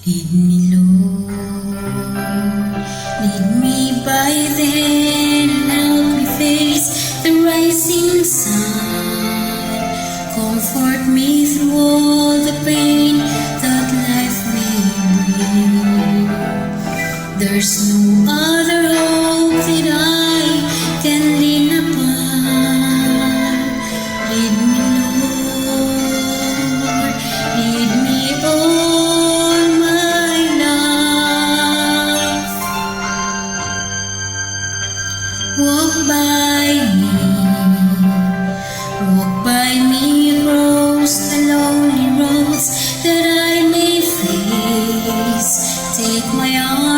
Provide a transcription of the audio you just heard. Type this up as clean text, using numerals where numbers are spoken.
Lead me, Lord, lead me by then, and help me face the rising sun. Comfort me through all the pain that life may bring. There's no other hope that I can lean upon. Lead me, Lord, lead me all my life. Walk by me across the lonely roads that I may face. Take my arm